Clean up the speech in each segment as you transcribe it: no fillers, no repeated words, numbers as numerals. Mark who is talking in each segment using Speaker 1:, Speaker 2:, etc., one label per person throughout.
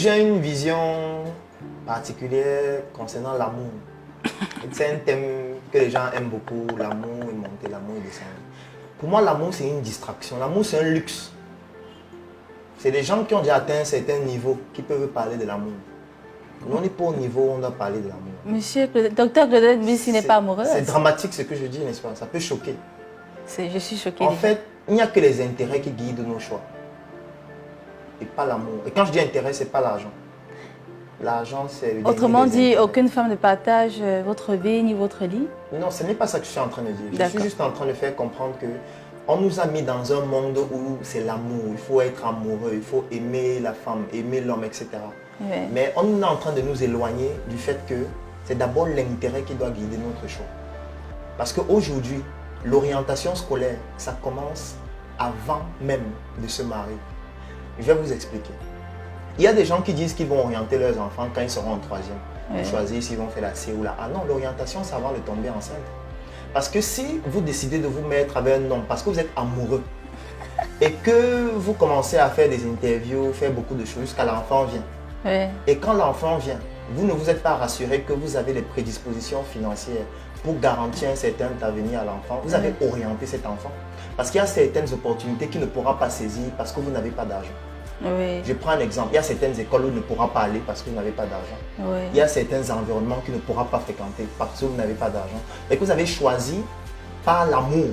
Speaker 1: j'ai une vision particulière concernant l'amour. C'est un thème que les gens aiment beaucoup, l'amour est monté, l'amour est descendu. Pour moi, l'amour, c'est une distraction. L'amour, c'est un luxe. C'est des gens qui ont déjà atteint un certain niveau qui peuvent parler de l'amour. Nous, on n'est pas au niveau où on doit parler de l'amour.
Speaker 2: Monsieur le docteur Claudette Bussi n'est pas amoureux.
Speaker 1: C'est dramatique ce que je dis, n'est-ce pas? Ça peut choquer.
Speaker 2: Je suis choquée.
Speaker 1: En fait, il n'y a que les intérêts qui guident nos choix. Et pas l'amour. Et quand je dis intérêt, ce n'est pas l'argent. L'argent, c'est...
Speaker 2: Autrement dit, aucune femme ne partage votre vie ni votre lit?
Speaker 1: Non, ce n'est pas ça que je suis en train de dire. Je suis juste en train de faire comprendre que on nous a mis dans un monde où c'est l'amour. Il faut être amoureux, il faut aimer la femme, aimer l'homme, etc.
Speaker 2: Oui.
Speaker 1: Mais on est en train de nous éloigner du fait que c'est d'abord l'intérêt qui doit guider notre choix. Parce qu'aujourd'hui, l'orientation scolaire, ça commence avant même de se marier. Je vais vous expliquer. Il y a des gens qui disent qu'ils vont orienter leurs enfants quand ils seront en troisième.
Speaker 2: Oui.
Speaker 1: Pour choisir s'ils vont faire la C ou la A. Non, l'orientation, c'est avant de tomber enceinte. Parce que si vous décidez de vous mettre avec un homme parce que vous êtes amoureux et que vous commencez à faire des interviews, faire beaucoup de choses jusqu'à l'enfant vient.
Speaker 2: Oui.
Speaker 1: Et quand l'enfant vient, vous ne vous êtes pas rassuré que vous avez les prédispositions financières pour garantir un certain avenir à l'enfant. Vous avez orienté cet enfant. Parce qu'il y a certaines opportunités qu'il ne pourra pas saisir parce que vous n'avez pas d'argent.
Speaker 2: Oui.
Speaker 1: Je prends un exemple. Il y a certaines écoles où il ne pourra pas aller parce que vous n'avez pas d'argent.
Speaker 2: Oui.
Speaker 1: Il y a certains environnements qu'il ne pourra pas fréquenter parce que vous n'avez pas d'argent. Et que vous avez choisi par l'amour,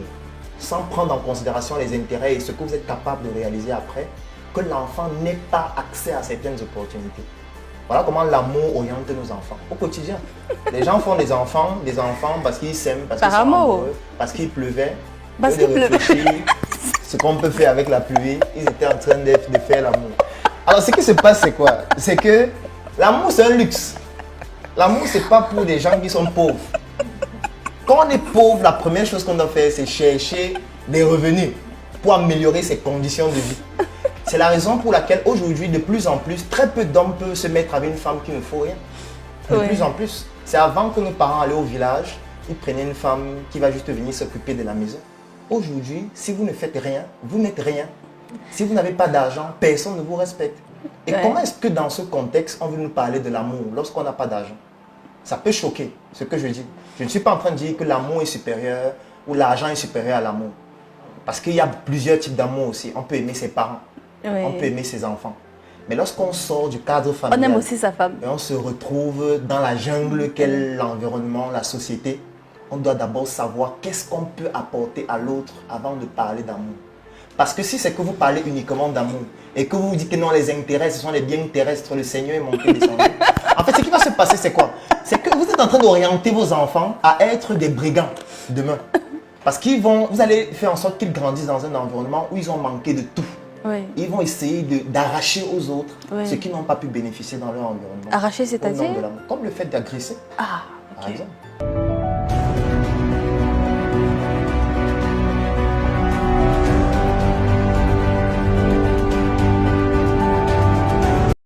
Speaker 1: sans prendre en considération les intérêts et ce que vous êtes capable de réaliser après, que l'enfant n'ait pas accès à certaines opportunités. Voilà comment l'amour oriente nos enfants au quotidien. Les gens font des enfants parce qu'ils s'aiment, parce qu'ils sont amoureux, parce qu'il pleuvait.
Speaker 2: Parce qu'il pleuvait.
Speaker 1: Ce qu'on peut faire avec la pluie, ils étaient en train de faire l'amour. Alors ce qui se passe, c'est quoi? C'est que l'amour, c'est un luxe. L'amour, c'est pas pour des gens qui sont pauvres. Quand on est pauvre, la première chose qu'on doit faire, c'est chercher des revenus pour améliorer ses conditions de vie. C'est la raison pour laquelle aujourd'hui, de plus en plus, très peu d'hommes peuvent se mettre avec une femme qui ne faut rien. De plus en plus. C'est avant que nos parents allaient au village, ils prenaient une femme qui va juste venir s'occuper de la maison. Aujourd'hui, si vous ne faites rien, vous n'êtes rien. Si vous n'avez pas d'argent, personne ne vous respecte. Et comment est-ce que dans ce contexte, on veut nous parler de l'amour lorsqu'on n'a pas d'argent? Ça peut choquer, ce que je dis. Je ne suis pas en train de dire que l'amour est supérieur ou l'argent est supérieur à l'amour. Parce qu'il y a plusieurs types d'amour aussi. On peut aimer ses parents, on peut aimer ses enfants. Mais lorsqu'on sort du cadre familial,
Speaker 2: on aime aussi sa femme.
Speaker 1: Et on se retrouve dans la jungle qu'est l'environnement, la société, on doit d'abord savoir qu'est-ce qu'on peut apporter à l'autre avant de parler d'amour. Parce que si c'est que vous parlez uniquement d'amour et que vous vous dites que non, les intérêts, ce sont les biens terrestres, le Seigneur est monté descendu. En fait, ce qui va se passer, c'est quoi? C'est que vous êtes en train d'orienter vos enfants à être des brigands demain. Parce vous allez faire en sorte qu'ils grandissent dans un environnement où ils ont manqué de tout.
Speaker 2: Oui.
Speaker 1: Ils vont essayer d'arracher aux autres ce qu'ils n'ont pas pu bénéficier dans leur environnement.
Speaker 2: Arracher, c'est-à-dire?
Speaker 1: Comme le fait d'agresser, par exemple.